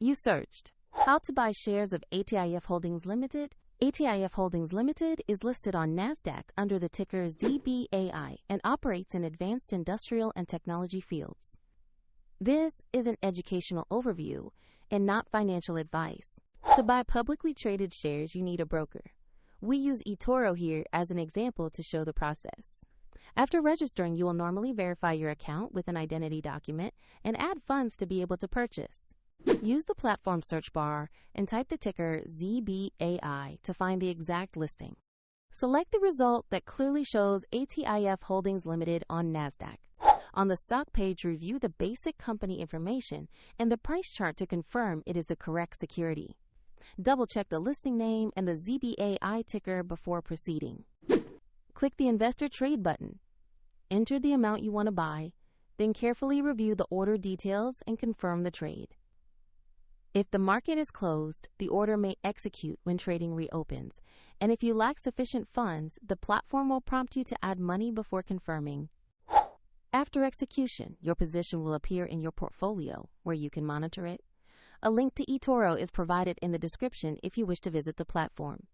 You searched how to buy shares of ATIF Holdings Ltd. ATIF Holdings Ltd. is listed on NASDAQ under the ticker ZBAI and operates in advanced industrial and technology fields. This is an educational overview and not financial advice. To buy publicly traded shares, you need a broker. We use eToro here as an example to show the process. After registering, you will normally verify your account with an identity document and add funds to be able to purchase. Use the platform search bar and type the ticker ZBAI to find the exact listing. Select the result that clearly shows ATIF Holdings Ltd. on NASDAQ. On the stock page, review the basic company information and the price chart to confirm it is the correct security. Double-check the listing name and the ZBAI ticker before proceeding. Click the Investor Trade button. Enter the amount you want to buy, then carefully review the order details and confirm the trade. If the market is closed, the order may execute when trading reopens, and if you lack sufficient funds, the platform will prompt you to add money before confirming. After execution, your position will appear in your portfolio, where you can monitor it. A link to eToro is provided in the description if you wish to visit the platform.